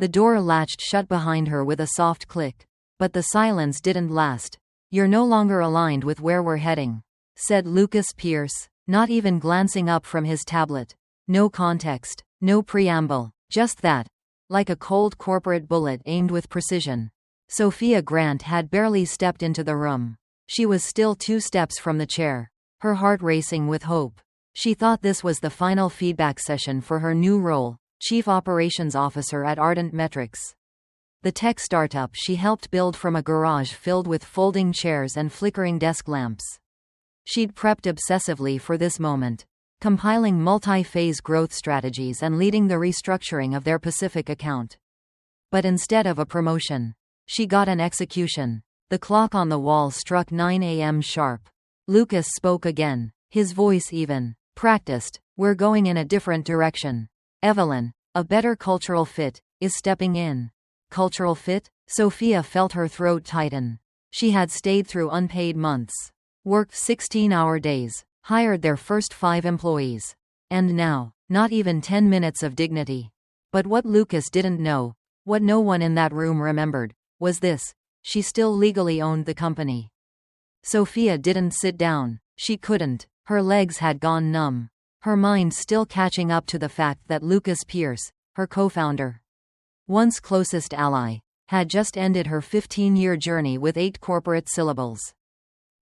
The door latched shut behind her with a soft click. But the silence didn't last. "You're no longer aligned with where we're heading," said Lucas Pierce, not even glancing up from his tablet. No context, no preamble, just that. Like a cold corporate bullet aimed with precision. Sophia Grant had barely stepped into the room. She was still 2 steps from the chair, her heart racing with hope. She thought this was the final feedback session for her new role, Chief Operations Officer at Ardent Metrics. The tech startup she helped build from a garage filled with folding chairs and flickering desk lamps. She'd prepped obsessively for this moment, compiling multi-phase growth strategies and leading the restructuring of their Pacific account. But instead of a promotion, she got an execution. The clock on the wall struck 9 a.m. sharp. Lucas spoke again, his voice even, practiced. "We're going in a different direction. Evelyn, a better cultural fit, is stepping in." Cultural fit? Sophia felt her throat tighten. She had stayed through unpaid months, worked 16-hour days, hired their first 5 employees. And now, not even 10 minutes of dignity. But what Lucas didn't know, what no one in that room remembered, was this: she still legally owned the company. Sophia didn't sit down. She couldn't. Her legs had gone numb. Her mind still catching up to the fact that Lucas Pierce, her co-founder, once closest ally, had just ended her 15-year journey with 8 corporate syllables.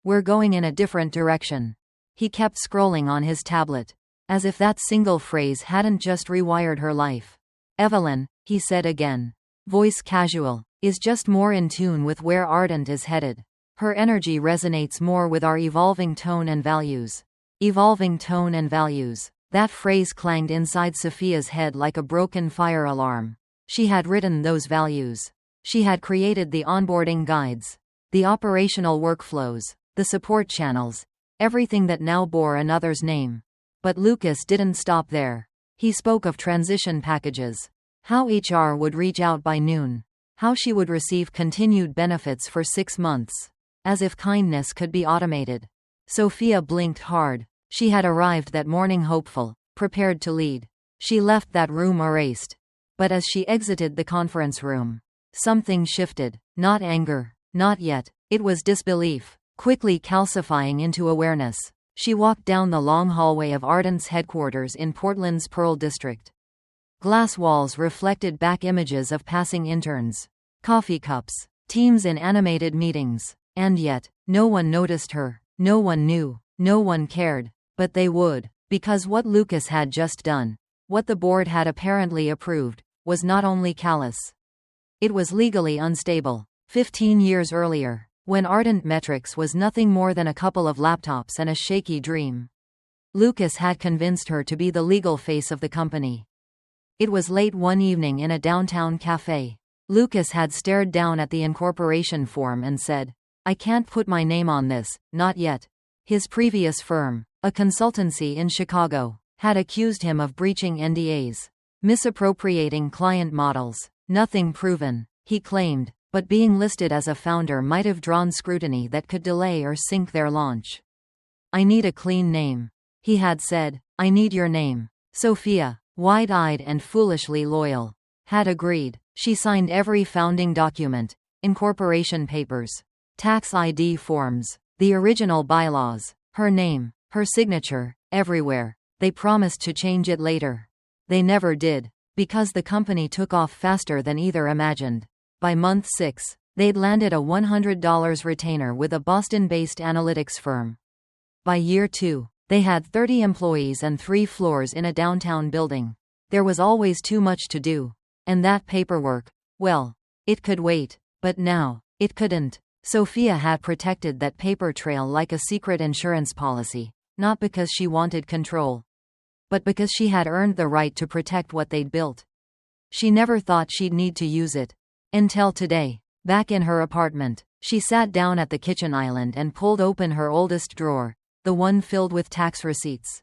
"We're going in a different direction." He kept scrolling on his tablet, as if that single phrase hadn't just rewired her life. "Evelyn," he said again, voice casual, "is just more in tune with where Ardent is headed. Her energy resonates more with our evolving tone and values." Evolving tone and values. That phrase clanged inside Sophia's head like a broken fire alarm. She had written those values. She had created the onboarding guides, the operational workflows, the support channels, everything that now bore another's name. But Lucas didn't stop there. He spoke of transition packages. How HR would reach out by noon. How she would receive continued benefits for 6 months. As if kindness could be automated. Sophia blinked hard. She had arrived that morning hopeful, prepared to lead. She left that room erased. But as she exited the conference room, something shifted. Not anger. Not yet. It was disbelief, quickly calcifying into awareness. She walked down the long hallway of Ardent's headquarters in Portland's Pearl District. Glass walls reflected back images of passing interns, coffee cups, teams in animated meetings. And yet, no one noticed her. No one knew. No one cared. But they would. Because what Lucas had just done, what the board had apparently approved, was not only callous. It was legally unstable. 15 years earlier, when Ardent Metrics was nothing more than a couple of laptops and a shaky dream, Lucas had convinced her to be the legal face of the company. It was late one evening in a downtown cafe. Lucas had stared down at the incorporation form and said, "I can't put my name on this, not yet." His previous firm, a consultancy in Chicago, had accused him of breaching NDAs, misappropriating client models. Nothing proven, he claimed, but being listed as a founder might have drawn scrutiny that could delay or sink their launch. "I need a clean name," he had said. "I need your name." Sophia, wide-eyed and foolishly loyal, had agreed. She signed every founding document, incorporation papers, tax ID forms, the original bylaws, her name, her signature, everywhere. They promised to change it later. They never did, because the company took off faster than either imagined. By month 6, they'd landed a $100 retainer with a Boston-based analytics firm. By year 2, they had 30 employees and 3 floors in a downtown building. There was always too much to do. And that paperwork, well, it could wait. But now, it couldn't. Sophia had protected that paper trail like a secret insurance policy, not because she wanted control, but because she had earned the right to protect what they'd built. She never thought she'd need to use it. Until today, back in her apartment, she sat down at the kitchen island and pulled open her oldest drawer, the one filled with tax receipts,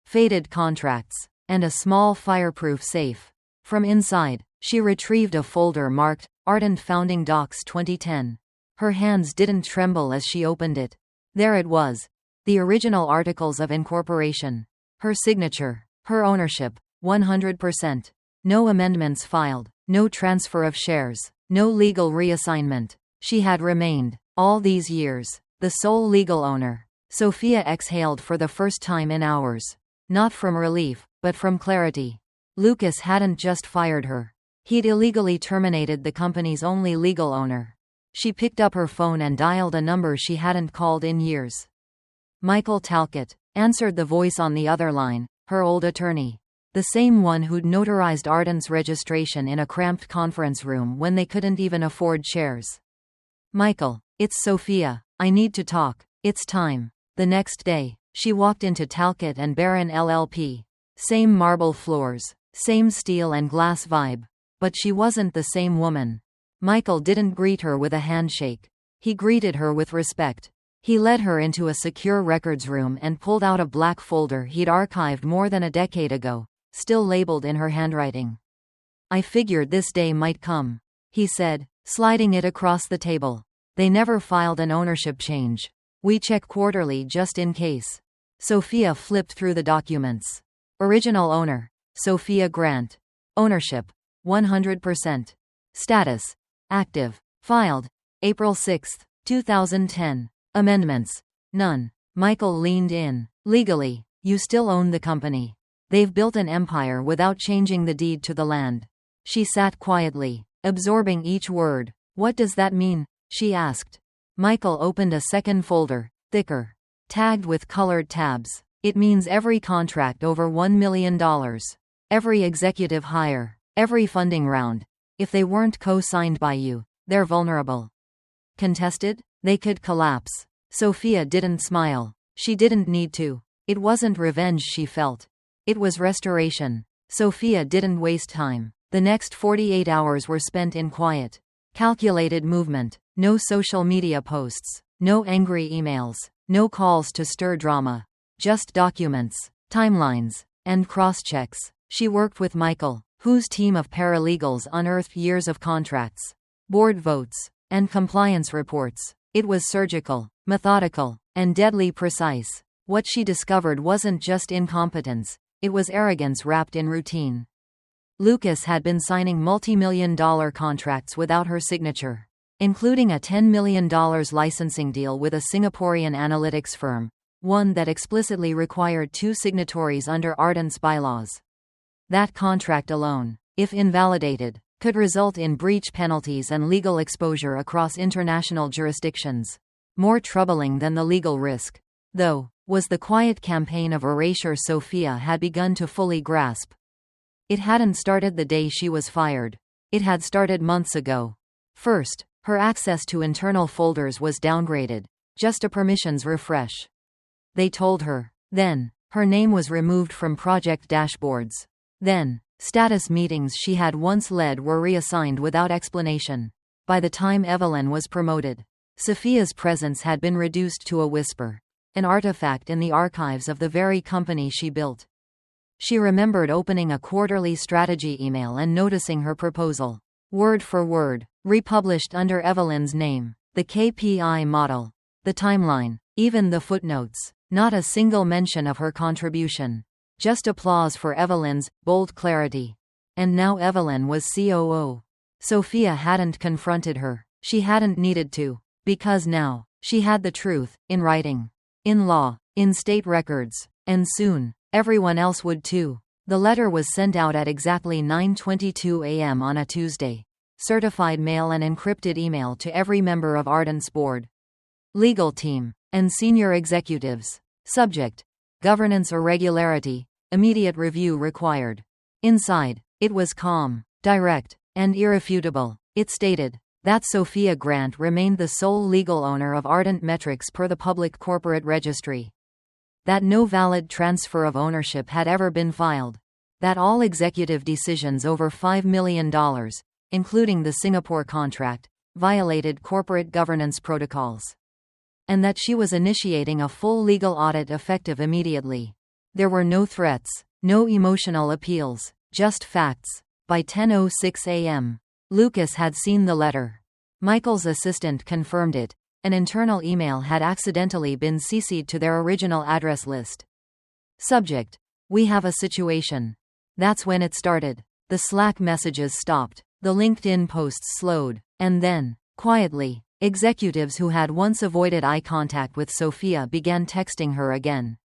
faded contracts, and a small fireproof safe. From inside, she retrieved a folder marked, Ardent Founding Docs 2010. Her hands didn't tremble as she opened it. There it was. The original articles of incorporation. Her signature. Her ownership. 100%. No amendments filed. No transfer of shares. No legal reassignment. She had remained, all these years, the sole legal owner. Sophia exhaled for the first time in hours. Not from relief, but from clarity. Lucas hadn't just fired her. He'd illegally terminated the company's only legal owner. She picked up her phone and dialed a number she hadn't called in years. Michael Talcott, answered the voice on the other line, her old attorney. The same one who'd notarized Ardent's registration in a cramped conference room when they couldn't even afford chairs. Michael, it's Sophia. I need to talk. It's time. The next day, she walked into Talcott and Barron LLP. Same marble floors, same steel and glass vibe. But she wasn't the same woman. Michael didn't greet her with a handshake. He greeted her with respect. He led her into a secure records room and pulled out a black folder he'd archived more than a decade ago, still labeled in her handwriting. I figured this day might come, he said, sliding it across the table. They never filed an ownership change. We check quarterly just in case. Sophia flipped through the documents. Original owner, Sophia Grant. Ownership, 100%. Status, active. Filed, April 6, 2010. Amendments, none. Michael leaned in. Legally, you still own the company. They've built an empire without changing the deed to the land. She sat quietly, absorbing each word. What does that mean? She asked. Michael opened a second folder, thicker, tagged with colored tabs. It means every contract over $1 million. Every executive hire. Every funding round. If they weren't co-signed by you, they're vulnerable. Contested? They could collapse. Sophia didn't smile. She didn't need to. It wasn't revenge she felt. It was restoration. Sophia didn't waste time. The next 48 hours were spent in quiet, calculated movement. No social media posts. No angry emails. No calls to stir drama. Just documents, timelines, and cross-checks. She worked with Michael, whose team of paralegals unearthed years of contracts, board votes, and compliance reports. It was surgical, methodical, and deadly precise. What she discovered wasn't just incompetence. It was arrogance wrapped in routine. Lucas had been signing multi-million-dollar contracts without her signature, including a $10 million licensing deal with a Singaporean analytics firm, one that explicitly required 2 signatories under Ardent's bylaws. That contract alone, if invalidated, could result in breach penalties and legal exposure across international jurisdictions. More troubling than the legal risk, though, was the quiet campaign of erasure Sophia had begun to fully grasp. It hadn't started the day she was fired. It had started months ago. First, her access to internal folders was downgraded, just a permissions refresh. They told her. Then, her name was removed from project dashboards. Then, status meetings she had once led were reassigned without explanation. By the time Evelyn was promoted, Sophia's presence had been reduced to a whisper, an artifact in the archives of the very company she built. She remembered opening a quarterly strategy email and noticing her proposal, word for word, republished under Evelyn's name, the KPI model, the timeline, even the footnotes. Not a single mention of her contribution. Just applause for Evelyn's bold clarity. And now Evelyn was COO. Sophia hadn't confronted her. She hadn't needed to. Because now, she had the truth, in writing, in law, in state records. And soon, everyone else would too. The letter was sent out at exactly 9:22 a.m. on a Tuesday. Certified mail and encrypted email to every member of Ardent's board, legal team, and senior executives. Subject: governance irregularity, immediate review required. Inside, it was calm, direct, and irrefutable. It stated that Sophia Grant remained the sole legal owner of Ardent Metrics per the Public Corporate Registry. That no valid transfer of ownership had ever been filed. That all executive decisions over $5 million, including the Singapore contract, violated corporate governance protocols. And that she was initiating a full legal audit effective immediately. There were no threats, no emotional appeals, just facts. By 10:06 a.m., Lucas had seen the letter. Michael's assistant confirmed it. An internal email had accidentally been CC'd to their original address list. Subject: we have a situation. That's when it started. The Slack messages stopped. The LinkedIn posts slowed, and then, quietly, executives who had once avoided eye contact with Sophia began texting her again.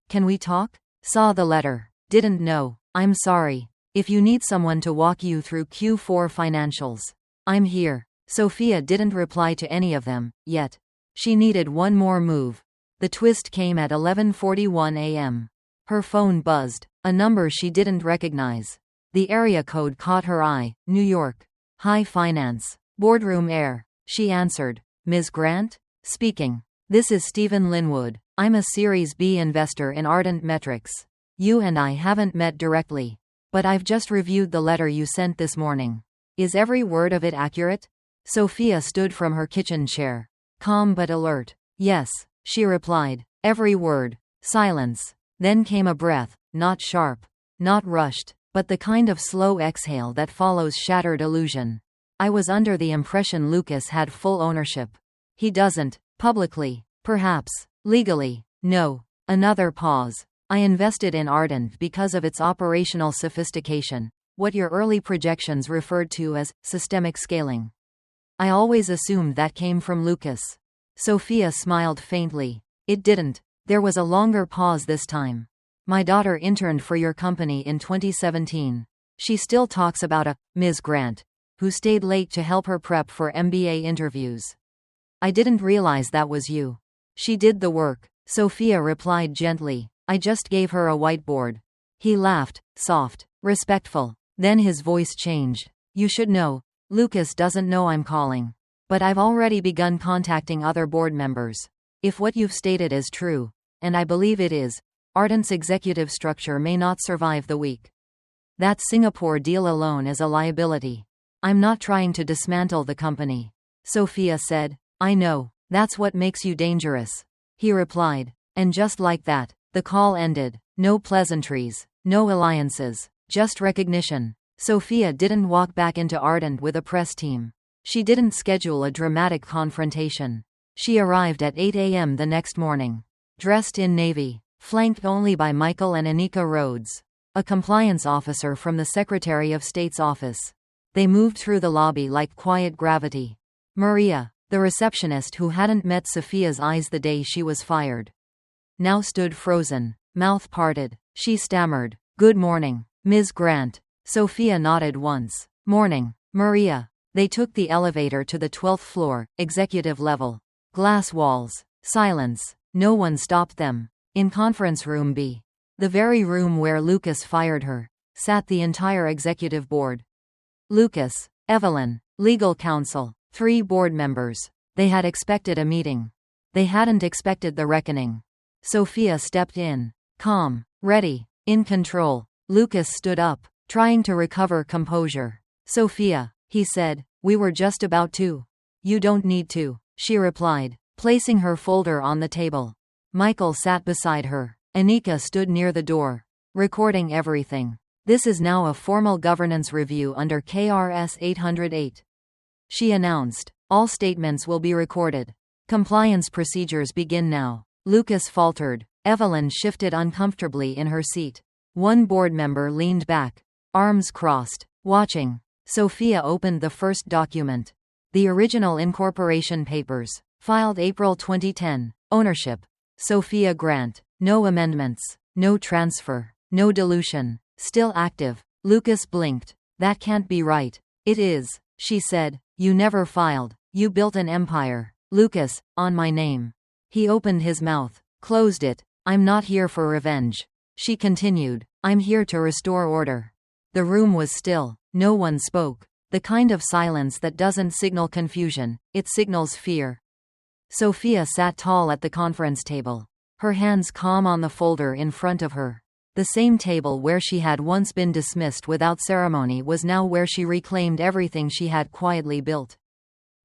Can we talk? Saw the letter. Didn't know. I'm sorry. If you need someone to walk you through Q4 financials, I'm here. Sophia didn't reply to any of them, yet. She needed one more move. The twist came at 11:41 a.m. Her phone buzzed, a number she didn't recognize. The area code caught her eye. New York. High finance. Boardroom air. She answered. Ms. Grant? Speaking. This is Stephen Linwood. I'm a Series B investor in Ardent Metrics. You and I haven't met directly, but I've just reviewed the letter you sent this morning. Is every word of it accurate? Sophia stood from her kitchen chair, calm but alert. Yes, she replied. Every word. Silence. Then came a breath, not sharp, not rushed, but the kind of slow exhale that follows shattered illusion. I was under the impression Lucas had full ownership. He doesn't, publicly, perhaps, legally, no. Another pause. I invested in Ardent because of its operational sophistication, what your early projections referred to as systemic scaling. I always assumed that came from Lucas. Sophia smiled faintly. It didn't. There was a longer pause this time. My daughter interned for your company in 2017. She still talks about a Ms. Grant, who stayed late to help her prep for MBA interviews. I didn't realize that was you. She did the work, Sophia replied gently. I just gave her a whiteboard. He laughed, soft, respectful. Then his voice changed. You should know, Lucas doesn't know I'm calling. But I've already begun contacting other board members. If what you've stated is true, and I believe it is, Ardent's executive structure may not survive the week. That Singapore deal alone is a liability. I'm not trying to dismantle the company. Sophia said. I know. That's what makes you dangerous. He replied. And just like that, the call ended. No pleasantries, no alliances, just recognition. Sophia didn't walk back into Ardent with a press team. She didn't schedule a dramatic confrontation. She arrived at 8 a.m. the next morning, dressed in navy, flanked only by Michael and Anika Rhodes, a compliance officer from the Secretary of State's office. They moved through the lobby like quiet gravity. Maria, the receptionist who hadn't met Sophia's eyes the day she was fired, now stood frozen, mouth parted. She stammered, Good morning, Ms. Grant. Sophia nodded once. Morning, Maria. They took the elevator to the 12th floor, executive level. Glass walls. Silence. No one stopped them. In conference room B, the very room where Lucas fired her, sat the entire executive board. Lucas, Evelyn, legal counsel, 3 board members. They had expected a meeting. They hadn't expected the reckoning. Sophia stepped in, calm, ready, in control. Lucas stood up, trying to recover composure. Sophia, he said, we were just about to. You don't need to, she replied, placing her folder on the table. Michael sat beside her. Anika stood near the door, recording everything. This is now a formal governance review under KRS 808. She announced. All statements will be recorded. Compliance procedures begin now. Lucas faltered. Evelyn shifted uncomfortably in her seat. One board member leaned back, arms crossed, watching. Sophia opened the first document. The original incorporation papers, filed April 2010. Ownership. Sophia Grant. No amendments. No transfer. No dilution. Still active. Lucas blinked. That can't be right. It is, she said. You never filed. You built an empire. Lucas, on my name. He opened his mouth, closed it. I'm not here for revenge. She continued. I'm here to restore order. The room was still. No one spoke. The kind of silence that doesn't signal confusion, it signals fear. Sophia sat tall at the conference table, her hands calm on the folder in front of her. The same table where she had once been dismissed without ceremony was now where she reclaimed everything she had quietly built.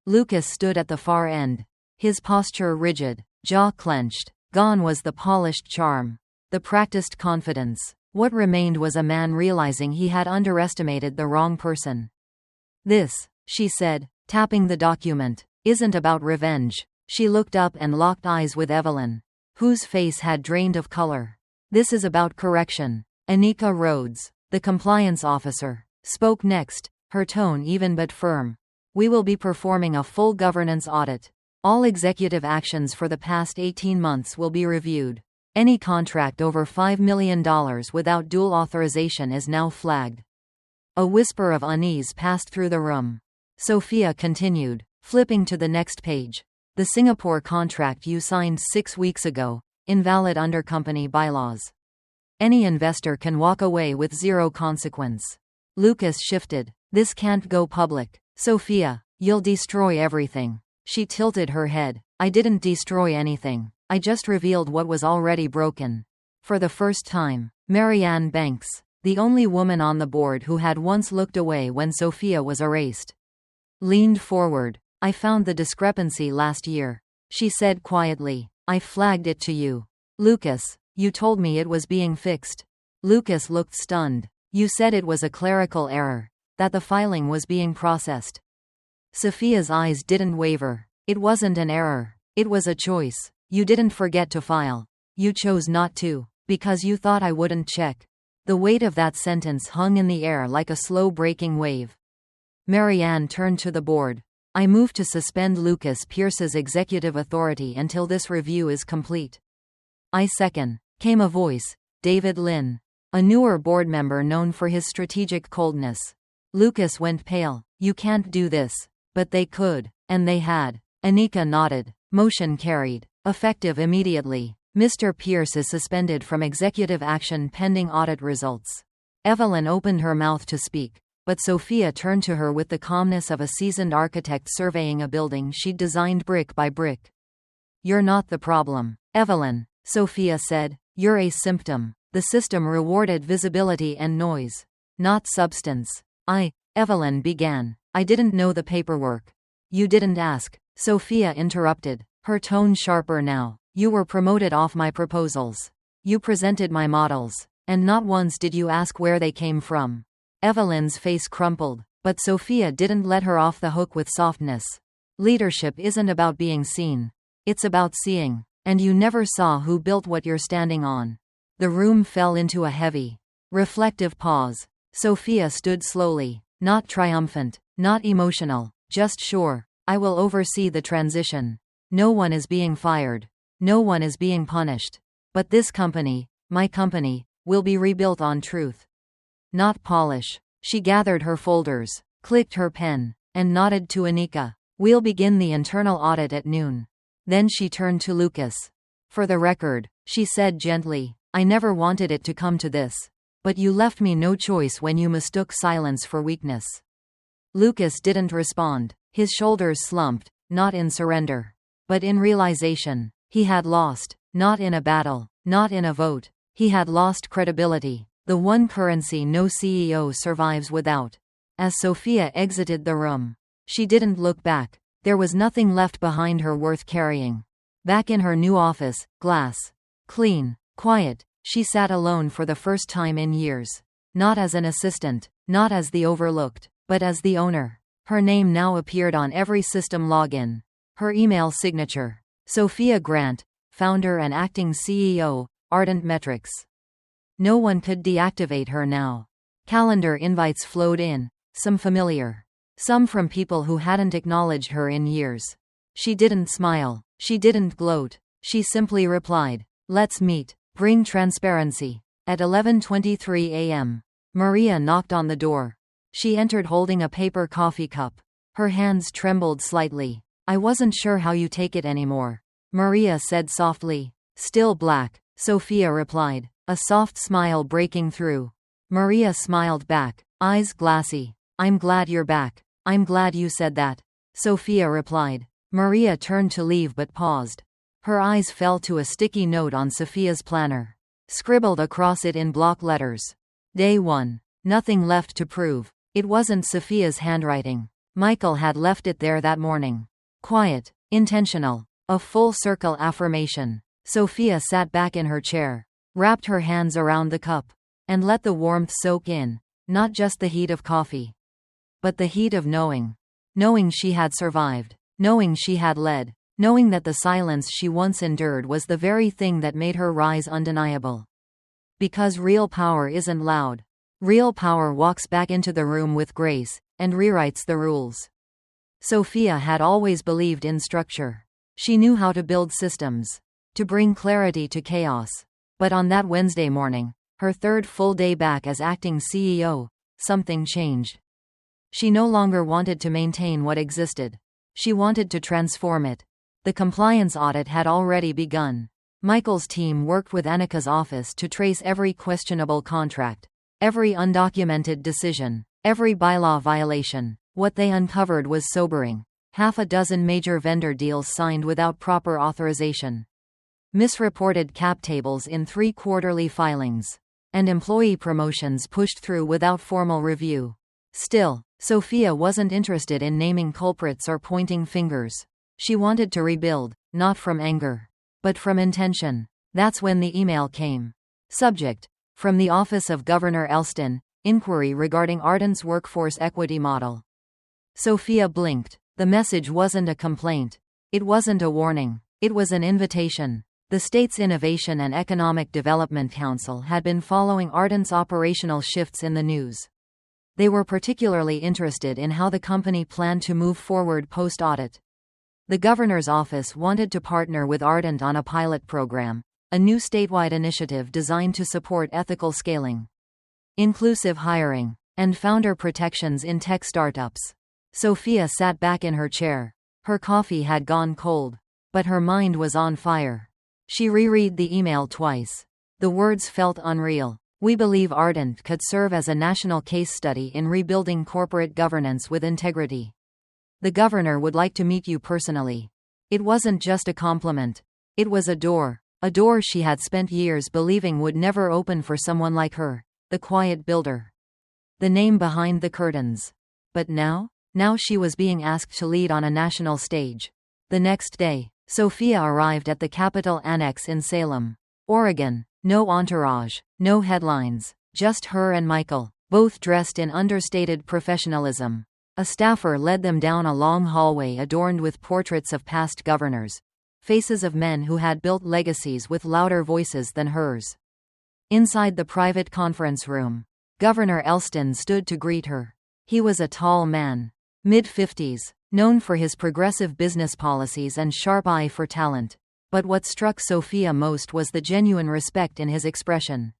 Lucas stood at the far end, his posture rigid, jaw clenched. Gone was the polished charm, the practiced confidence. What remained was a man realizing he had underestimated the wrong person. This, she said, tapping the document, isn't about revenge. She looked up and locked eyes with Evelyn, whose face had drained of color. This is about correction. Anika Rhodes, the compliance officer, spoke next. her tone even but firm. We will be performing a full governance audit. All executive actions for the past 18 months will be reviewed. Any contract over $5 million without dual authorization is now flagged. A whisper of unease passed through the room. Sophia continued, flipping to the next page. The Singapore contract you signed 6 weeks ago, invalid under company bylaws. Any investor can walk away with zero consequence. Lucas shifted. This can't go public. Sophia, you'll destroy everything. She tilted her head. I didn't destroy anything. I just revealed what was already broken. For the first time, Marianne Banks, the only woman on the board who had once looked away when Sophia was erased, leaned forward. I found the discrepancy last year, she said quietly. I flagged it to you. Lucas, you told me it was being fixed. Lucas looked stunned. You said it was a clerical error, that the filing was being processed. Sophia's eyes didn't waver. It wasn't an error. It was a choice. You didn't forget to file. You chose not to, because you thought I wouldn't check. The weight of that sentence hung in the air like a slow breaking wave. Marianne turned to the board. I move to suspend Lucas Pierce's executive authority until this review is complete. I second, came a voice. David Lin, a newer board member known for his strategic coldness. Lucas went pale. You can't do this. But they could, and they had. Anika nodded. Motion carried. Effective immediately. Mr. Pierce is suspended from executive action pending audit results. Evelyn opened her mouth to speak, but Sophia turned to her with the calmness of a seasoned architect surveying a building she'd designed brick by brick. You're not the problem, Evelyn, Sophia said. You're a symptom. The system rewarded visibility and noise, not substance. Evelyn began. I didn't know the paperwork. You didn't ask, Sophia interrupted, her tone sharper now. You were promoted off my proposals. You presented my models, and not once did you ask where they came from. Evelyn's face crumpled, but Sophia didn't let her off the hook with softness. Leadership isn't about being seen. It's about seeing, and you never saw who built what you're standing on. The room fell into a heavy, reflective pause. Sophia stood slowly, not triumphant, not emotional, just sure. I will oversee the transition. No one is being fired. No one is being punished. But this company, my company, will be rebuilt on truth, not polish. She gathered her folders, clicked her pen, and nodded to Anika. We'll begin the internal audit at noon. Then she turned to Lucas. For the record, she said gently, I never wanted it to come to this. But you left me no choice when you mistook silence for weakness. Lucas didn't respond. His shoulders slumped, not in surrender, but in realization. He had lost, not in a battle, not in a vote. He had lost credibility, the one currency no CEO survives without. As Sophia exited the room, she didn't look back. There was nothing left behind her worth carrying. Back in her new office, glass, clean, quiet, she sat alone for the first time in years. Not as an assistant, not as the overlooked, but as the owner. Her name now appeared on every system login. Her email signature. Sophia Grant, founder and acting CEO, Ardent Metrics. No one could deactivate her now. Calendar invites flowed in, some familiar, some from people who hadn't acknowledged her in years. She didn't smile, she didn't gloat, she simply replied, let's meet, bring transparency. At 11:23 a.m., Maria knocked on the door. She entered holding a paper coffee cup. Her hands trembled slightly. I wasn't sure how you take it anymore, Maria said softly. Still black, Sophia replied, a soft smile breaking through. Maria smiled back, eyes glassy. I'm glad you're back. I'm glad you said that, Sophia replied. Maria turned to leave but paused. Her eyes fell to a sticky note on Sophia's planner. Scribbled across it in block letters. Day 1. Nothing left to prove. It wasn't Sophia's handwriting. Michael had left it there that morning. Quiet, intentional, a full circle affirmation. Sophia sat back in her chair, wrapped her hands around the cup, and let the warmth soak in, not just the heat of coffee, but the heat of knowing. Knowing she had survived, knowing she had led, knowing that the silence she once endured was the very thing that made her rise undeniable. Because real power isn't loud. Real power walks back into the room with grace, and rewrites the rules. Sophia had always believed in structure. She knew how to build systems to bring clarity to chaos. But on that Wednesday morning, her third full day back as acting CEO, something changed. She no longer wanted to maintain what existed. She wanted to transform it. The compliance audit had already begun. Michael's team worked with Annika's office to trace every questionable contract, every undocumented decision, every bylaw violation. What they uncovered was sobering. Half a dozen major vendor deals signed without proper authorization. Misreported cap tables in 3 quarterly filings. And employee promotions pushed through without formal review. Still, Sophia wasn't interested in naming culprits or pointing fingers. She wanted to rebuild, not from anger, but from intention. That's when the email came. Subject: from the Office of Governor Elston, inquiry regarding Ardent's workforce equity model. Sophia blinked. The message wasn't a complaint. It wasn't a warning. It was an invitation. The state's Innovation and Economic Development Council had been following Ardent's operational shifts in the news. They were particularly interested in how the company planned to move forward post-audit. The governor's office wanted to partner with Ardent on a pilot program, a new statewide initiative designed to support ethical scaling, inclusive hiring, and founder protections in tech startups. Sophia sat back in her chair. Her coffee had gone cold, but her mind was on fire. She reread the email twice. The words felt unreal. We believe Ardent could serve as a national case study in rebuilding corporate governance with integrity. The governor would like to meet you personally. It wasn't just a compliment. It was a door she had spent years believing would never open for someone like her, the quiet builder. The name behind the curtains. But now she was being asked to lead on a national stage. The next day, Sophia arrived at the Capitol Annex in Salem, Oregon. No entourage, no headlines, just her and Michael, both dressed in understated professionalism. A staffer led them down a long hallway adorned with portraits of past governors, faces of men who had built legacies with louder voices than hers. Inside the private conference room, Governor Elston stood to greet her. He was a tall man, mid-50s, known for his progressive business policies and sharp eye for talent. But what struck Sophia most was the genuine respect in his expression.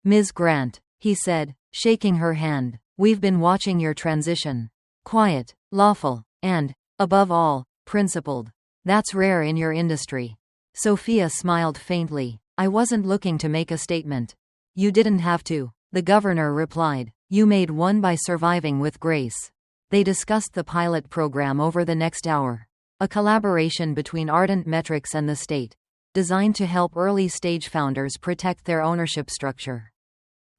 "Ms. Grant," he said, shaking her hand, "we've been watching your transition. Quiet, lawful, and, above all, principled. That's rare in your industry." Sophia smiled faintly. "I wasn't looking to make a statement." "You didn't have to," the governor replied. "You made one by surviving with grace." They discussed the pilot program over the next hour. A collaboration between Ardent Metrics and the state, designed to help early-stage founders protect their ownership structure,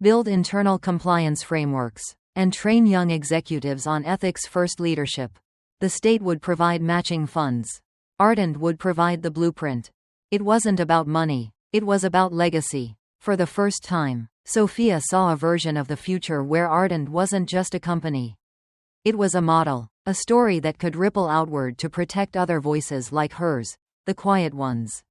build internal compliance frameworks, and train young executives on ethics-first leadership. The state would provide matching funds. Ardent would provide the blueprint. It wasn't about money. It was about legacy. For the first time, Sophia saw a version of the future where Ardent wasn't just a company. It was a model, a story that could ripple outward to protect other voices like hers, the quiet ones,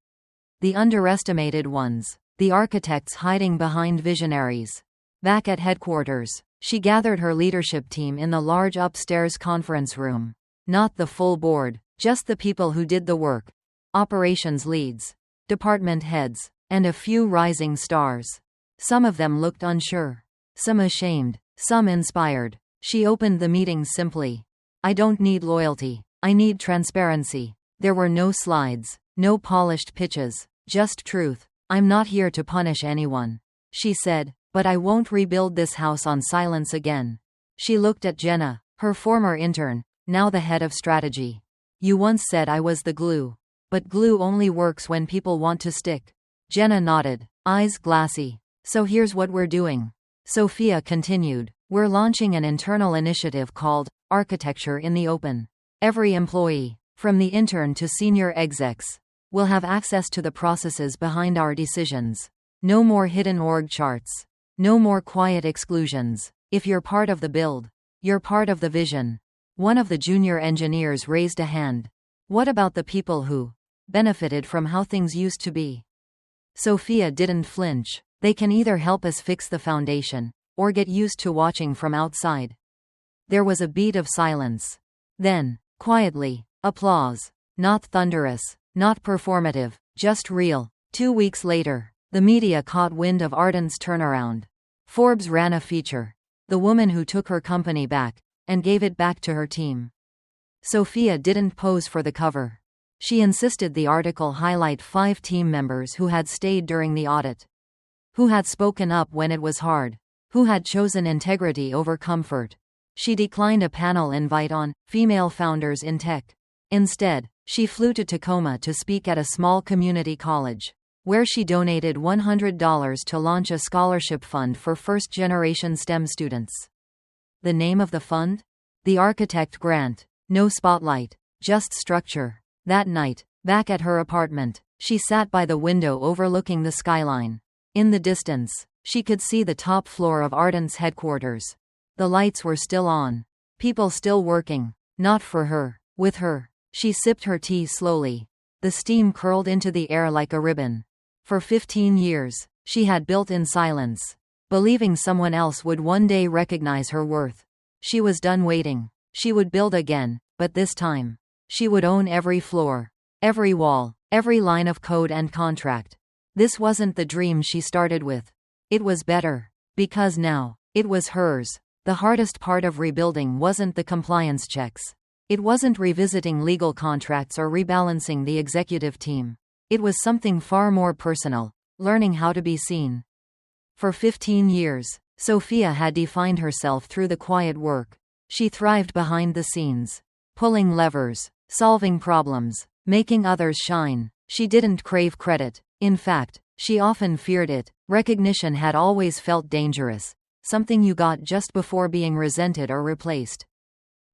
the underestimated ones, the architects hiding behind visionaries. Back at headquarters, she gathered her leadership team in the large upstairs conference room. Not the full board, just the people who did the work. Operations leads, department heads, and a few rising stars. Some of them looked unsure, some ashamed, some inspired. She opened the meeting simply. "I don't need loyalty. I need transparency." There were no slides, no polished pitches, just truth. "I'm not here to punish anyone," she said, "but I won't rebuild this house on silence again." She looked at Jenna, her former intern, now the head of strategy. "You once said I was the glue. But glue only works when people want to stick." Jenna nodded, eyes glassy. "So here's what we're doing," Sophia continued. "We're launching an internal initiative called Architecture in the Open. Every employee, from the intern to senior execs, will have access to the processes behind our decisions. No more hidden org charts. No more quiet exclusions. If you're part of the build, you're part of the vision." One of the junior engineers raised a hand. "What about the people who benefited from how things used to be?" Sophia didn't flinch. "They can either help us fix the foundation, or get used to watching from outside." There was a beat of silence. Then, quietly, applause. Not thunderous, not performative, just real. 2 weeks later, the media caught wind of Ardent's turnaround. Forbes ran a feature. The woman who took her company back, and gave it back to her team. Sophia didn't pose for the cover. She insisted the article highlight 5 team members who had stayed during the audit. Who had spoken up when it was hard. Who had chosen integrity over comfort. She declined a panel invite on female founders in tech. Instead, she flew to Tacoma to speak at a small community college, where she donated $100 to launch a scholarship fund for first-generation STEM students. The name of the fund? The Architect Grant. No spotlight, just structure. That night, back at her apartment, she sat by the window overlooking the skyline. In the distance, she could see the top floor of Ardent's headquarters. The lights were still on. People still working. Not for her. With her. She sipped her tea slowly. The steam curled into the air like a ribbon. For 15 years, she had built in silence, believing someone else would one day recognize her worth. She was done waiting. She would build again, but this time, she would own every floor, every wall, every line of code and contract. This wasn't the dream she started with. It was better. Because now, it was hers. The hardest part of rebuilding wasn't the compliance checks. It wasn't revisiting legal contracts or rebalancing the executive team. It was something far more personal, learning how to be seen. For 15 years, Sophia had defined herself through the quiet work. She thrived behind the scenes, pulling levers, solving problems, making others shine. She didn't crave credit. In fact, she often feared it. Recognition had always felt dangerous, something you got just before being resented or replaced.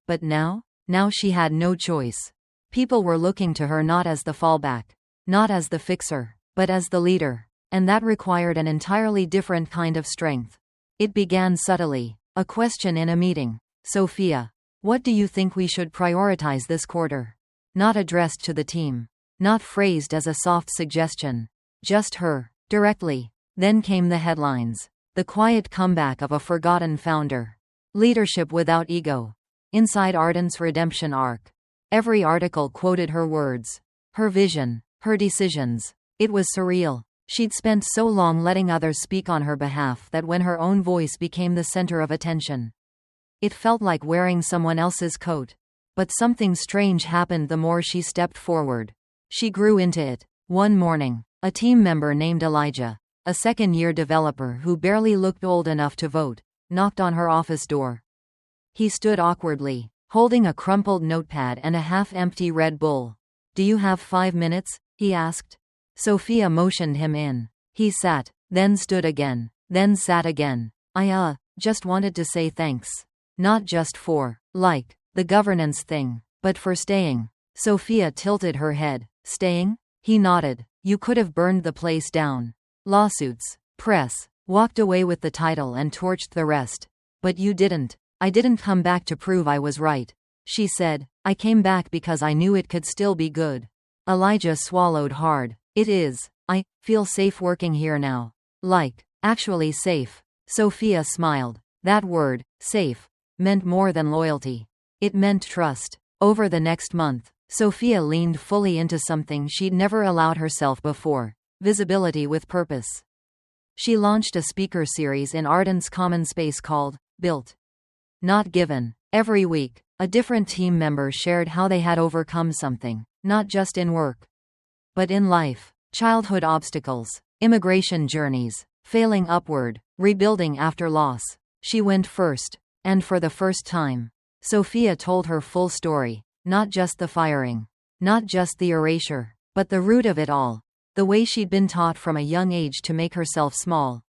But now she had no choice. People were looking to her not as the fallback, not as the fixer, but as the leader, and that required an entirely different kind of strength. It began subtly, a question in a meeting. Sophia, what do you think we should prioritize this quarter? Not addressed to the team. Not phrased as a soft suggestion. Just her, directly. Then came the headlines. The quiet comeback of a forgotten founder. Leadership without ego. Inside Ardent's redemption arc. Every article quoted her words. Her vision. Her decisions. It was surreal. She'd spent so long letting others speak on her behalf that when her own voice became the center of attention, it felt like wearing someone else's coat. But something strange happened the more she stepped forward. She grew into it. One morning, a team member named Elijah, a second-year developer who barely looked old enough to vote, knocked on her office door. He stood awkwardly, holding a crumpled notepad and a half-empty Red Bull. "Do you have 5 minutes?" he asked. Sophia motioned him in. He sat, then stood again, then sat again. "I just wanted to say thanks. Not just for, the governance thing, but for staying." Sophia tilted her head. "Staying?" He nodded. "You could have burned the place down. Lawsuits, press, walked away with the title and torched the rest. But you didn't." "I didn't come back to prove I was right," she said. "I came back because I knew it could still be good." Elijah swallowed hard. I feel safe working here now. Actually safe." Sophia smiled. That word, safe, meant more than loyalty. It meant trust. Over the next month, Sophia leaned fully into something she'd never allowed herself before: visibility with purpose. She launched a speaker series in Ardent's common space called Built, Not Given. Every week, a different team member shared how they had overcome something, not just in work, but in life. Childhood obstacles, immigration journeys, failing upward, rebuilding after loss. She went first, and for the first time, Sophia told her full story. Not just the firing, not just the erasure, but the root of it all. The way she'd been taught from a young age to make herself small.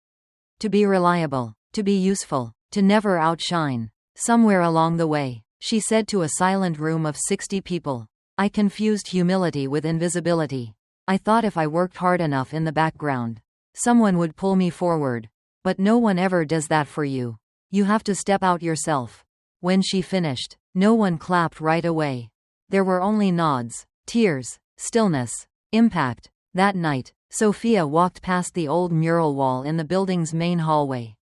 To be reliable, to be useful, to never outshine. Somewhere along the way, she said to a silent room of 60 people, "I confused humility with invisibility. I thought if I worked hard enough in the background, someone would pull me forward. But no one ever does that for you. You have to step out yourself." When she finished, no one clapped right away. There were only nods, tears, stillness, impact. That night, Sophia walked past the old mural wall in the building's main hallway.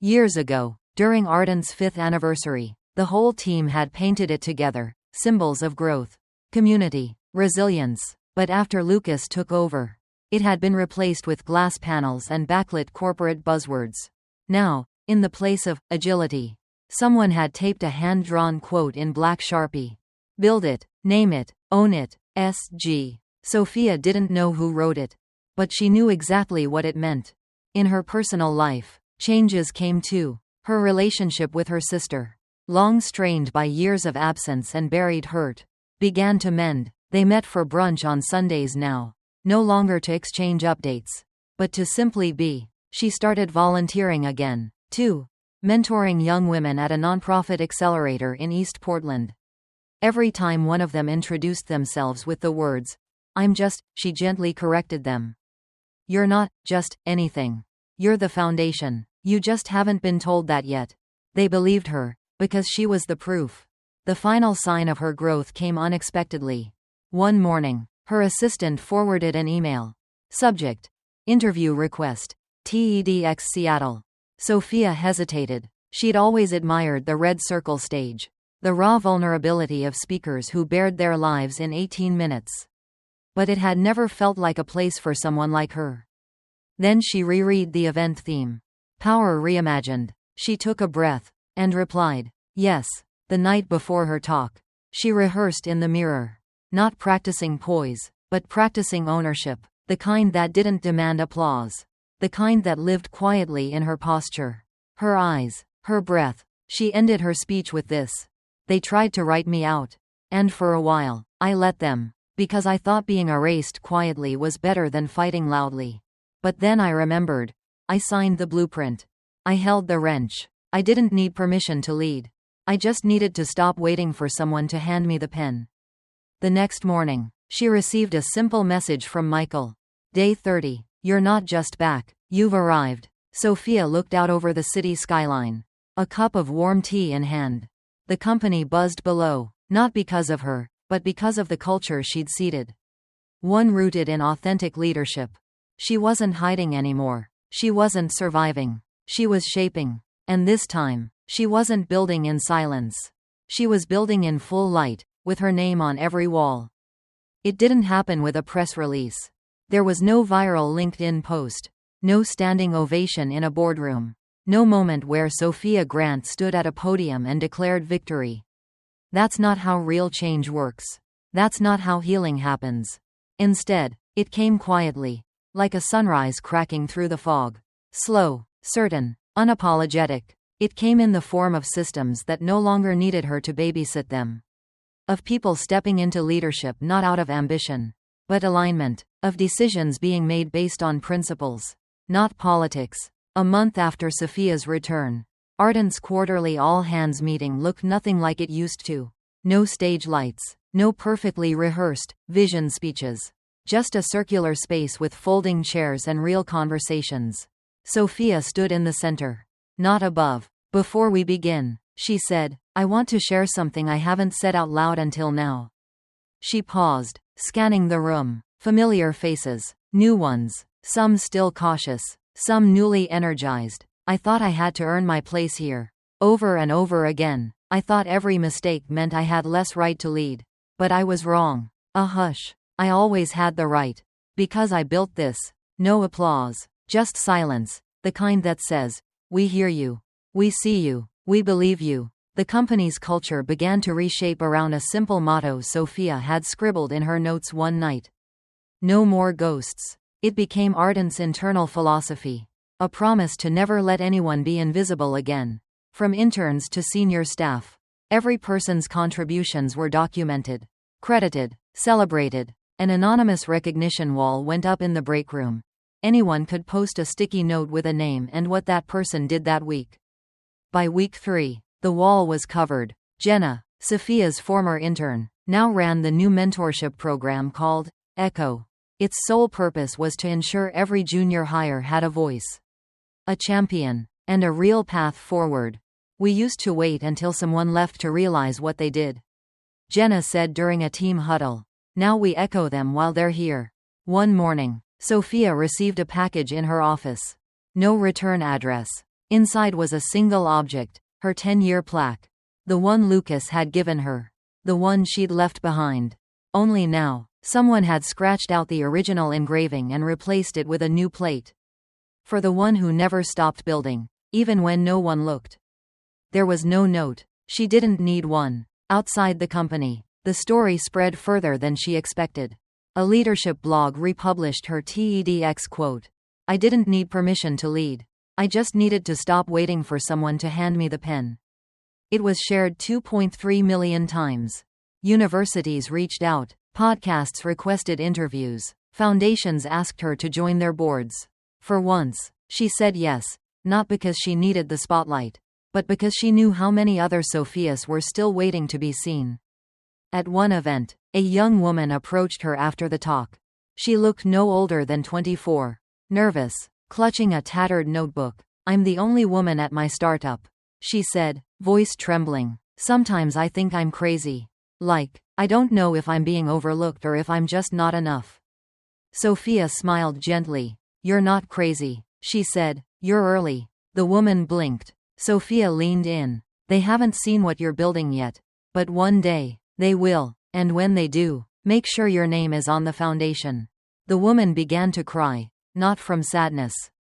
Years ago, during Ardent's 5th anniversary, The whole team had painted it together, symbols of growth, community, resilience. But after Lucas took over, it had been replaced with glass panels and backlit corporate buzzwords. Now, in the place of agility, someone had taped a hand-drawn quote in black Sharpie. Build it, name it, own it, SG. Sophia didn't know who wrote it, but she knew exactly what it meant. In her personal life, changes came too. Her relationship with her sister, long strained by years of absence and buried hurt, began to mend. They met for brunch on Sundays now, no longer to exchange updates, but to simply be. She started volunteering again, too, mentoring young women at a nonprofit accelerator in East Portland. Every time one of them introduced themselves with the words, "I'm just," she gently corrected them. "You're not just anything. You're the foundation. You just haven't been told that yet." They believed her, because she was the proof. The final sign of her growth came unexpectedly. One morning, her assistant forwarded an email. Subject: Interview request. TEDx Seattle. Sophia hesitated. She'd always admired the red circle stage, the raw vulnerability of speakers who bared their lives in 18 minutes. But it had never felt like a place for someone like her. Then she reread the event theme. Power reimagined. She took a breath, and replied, yes. The night before her talk, she rehearsed in the mirror. Not practicing poise, but practicing ownership. The kind that didn't demand applause. The kind that lived quietly in her posture, her eyes, her breath. She ended her speech with this. They tried to write me out. And for a while, I let them. Because I thought being erased quietly was better than fighting loudly. But then I remembered. I signed the blueprint. I held the wrench. I didn't need permission to lead. I just needed to stop waiting for someone to hand me the pen. The next morning, she received a simple message from Michael. Day 30. You're not just back. You've arrived. Sophia looked out over the city skyline, a cup of warm tea in hand. The company buzzed below, not because of her, but because of the culture she'd seeded. One rooted in authentic leadership. She wasn't hiding anymore. She wasn't surviving. She was shaping. And this time, she wasn't building in silence. She was building in full light, with her name on every wall. It didn't happen with a press release. There was no viral LinkedIn post. No standing ovation in a boardroom. No moment where Sophia Grant stood at a podium and declared victory. That's not how real change works. That's not how healing happens. Instead, it came quietly, like a sunrise cracking through the fog. Slow, certain, unapologetic. It came in the form of systems that no longer needed her to babysit them. Of people stepping into leadership not out of ambition, but alignment. Of decisions being made based on principles, not politics. A month after Sophia's return, Ardent's quarterly all-hands meeting looked nothing like it used to. No stage lights, no perfectly rehearsed vision speeches. Just a circular space with folding chairs and real conversations. Sophia stood in the center, not above. Before we begin, she said, I want to share something I haven't said out loud until now. She paused, scanning the room. Familiar faces, new ones, some still cautious, some newly energized. I thought I had to earn my place here. Over and over again, I thought every mistake meant I had less right to lead. But I was wrong. A hush. I always had the right. Because I built this. No applause. Just silence. The kind that says, we hear you. We see you. We believe you. The company's culture began to reshape around a simple motto Sophia had scribbled in her notes one night. No more ghosts. It became Ardent's internal philosophy. A promise to never let anyone be invisible again. From interns to senior staff, every person's contributions were documented, credited, celebrated. An anonymous recognition wall went up in the break room. Anyone could post a sticky note with a name and what that person did that week. By week 3, the wall was covered. Jenna, Sophia's former intern, now ran the new mentorship program called Echo. Its sole purpose was to ensure every junior hire had a voice, a champion, and a real path forward. We used to wait until someone left to realize what they did. Jenna said during a team huddle. Now we echo them while they're here. One morning, Sophia received a package in her office. No return address. Inside was a single object, her 10-year plaque. The one Lucas had given her. The one she'd left behind. Only now, someone had scratched out the original engraving and replaced it with a new plate. For the one who never stopped building, even when no one looked. There was no note. She didn't need one. Outside the company, the story spread further than she expected. A leadership blog republished her TEDx quote. "I didn't need permission to lead. I just needed to stop waiting for someone to hand me the pen." It was shared 2.3 million times. Universities reached out. Podcasts requested interviews. Foundations asked her to join their boards. For once, she said yes, not because she needed the spotlight, but because she knew how many other Sophias were still waiting to be seen. At one event, a young woman approached her after the talk. She looked no older than 24. Nervous, clutching a tattered notebook. "I'm the only woman at my startup," she said, voice trembling. "Sometimes I think I'm crazy. Like, I don't know if I'm being overlooked or if I'm just not enough." Sophia smiled gently. "You're not crazy," she said. "You're early." The woman blinked. Sophia leaned in. "They haven't seen what you're building yet. But one day, they will. And when they do, make sure your name is on the foundation." The woman began to cry, not from sadness,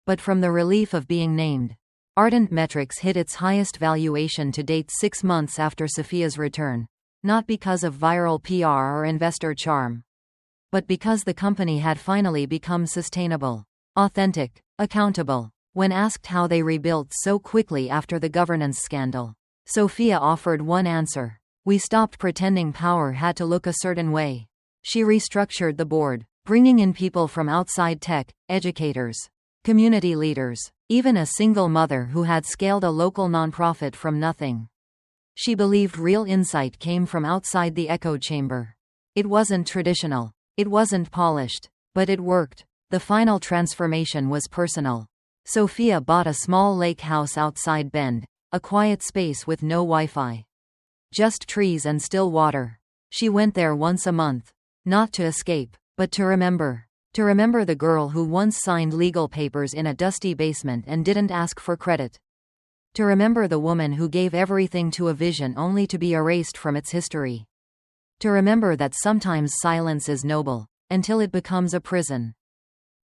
but from the relief of being named. Ardent Metrics hit its highest valuation to date 6 months after Sophia's return, not because of viral PR or investor charm, but because the company had finally become sustainable, authentic, accountable. When asked how they rebuilt so quickly after the governance scandal, Sophia offered one answer: "We stopped pretending power had to look a certain way." She restructured the board, bringing in people from outside tech, educators, community leaders, even a single mother who had scaled a local nonprofit from nothing. She believed real insight came from outside the echo chamber. It wasn't traditional. It wasn't polished. But it worked. The final transformation was personal. Sophia bought a small lake house outside Bend, a quiet space with no Wi-Fi. Just trees and still water. She went there once a month. Not to escape, but to remember. To remember the girl who once signed legal papers in a dusty basement and didn't ask for credit. To remember the woman who gave everything to a vision only to be erased from its history. To remember that sometimes silence is noble, until it becomes a prison.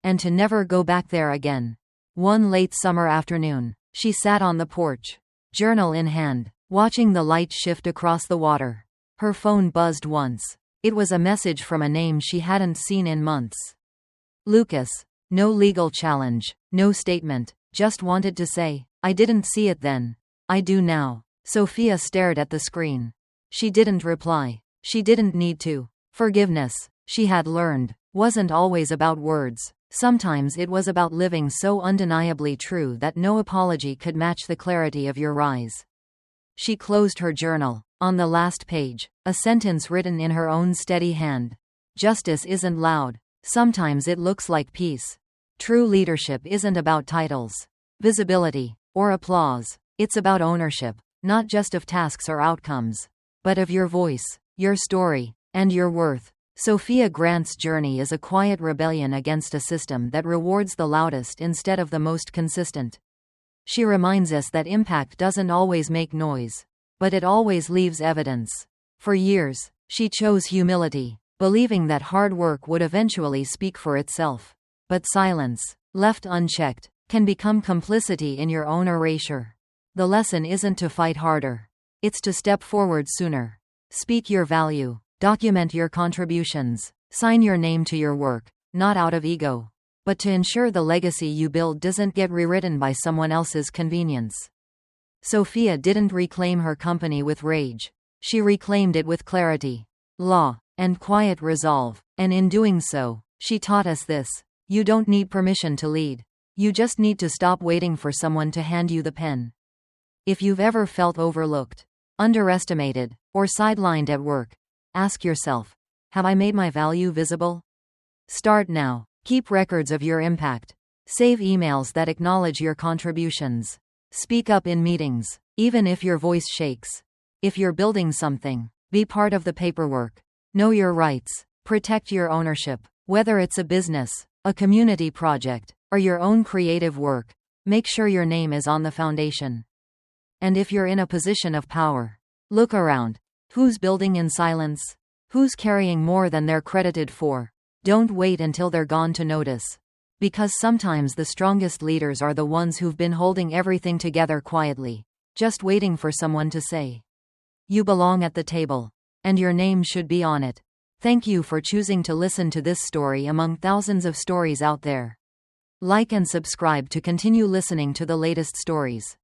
And to never go back there again. One late summer afternoon, she sat on the porch, journal in hand, watching the light shift across the water. Her phone buzzed once. It was a message from a name she hadn't seen in months. Lucas. No legal challenge, no statement, just wanted to say, "I didn't see it then. I do now." Sophia stared at the screen. She didn't reply. She didn't need to. Forgiveness, she had learned, wasn't always about words. Sometimes it was about living so undeniably true that no apology could match the clarity of your rise. She closed her journal. On the last page, a sentence written in her own steady hand. "Justice isn't loud. Sometimes it looks like peace. True leadership isn't about titles, visibility, or applause. It's about ownership, not just of tasks or outcomes, but of your voice, your story, and your worth." Sophia Grant's journey is a quiet rebellion against a system that rewards the loudest instead of the most consistent. She reminds us that impact doesn't always make noise, but it always leaves evidence. For years, she chose humility, believing that hard work would eventually speak for itself. But silence, left unchecked, can become complicity in your own erasure. The lesson isn't to fight harder. It's to step forward sooner. Speak your value. Document your contributions. Sign your name to your work, not out of ego, but to ensure the legacy you build doesn't get rewritten by someone else's convenience. Sophia didn't reclaim her company with rage. She reclaimed it with clarity, law, and quiet resolve. And in doing so, she taught us this: you don't need permission to lead. You just need to stop waiting for someone to hand you the pen. If you've ever felt overlooked, underestimated, or sidelined at work, ask yourself, have I made my value visible? Start now. Keep records of your impact. Save emails that acknowledge your contributions. Speak up in meetings, even if your voice shakes. If you're building something, be part of the paperwork. Know your rights. Protect your ownership. Whether it's a business, a community project, or your own creative work, make sure your name is on the foundation. And if you're in a position of power, Look around. Who's building in silence? Who's carrying more than they're credited for? Don't wait until they're gone to notice. Because sometimes the strongest leaders are the ones who've been holding everything together quietly, just waiting for someone to say, "You belong at the table." And your name should be on it. Thank you for choosing to listen to this story among thousands of stories out there. Like and subscribe to continue listening to the latest stories.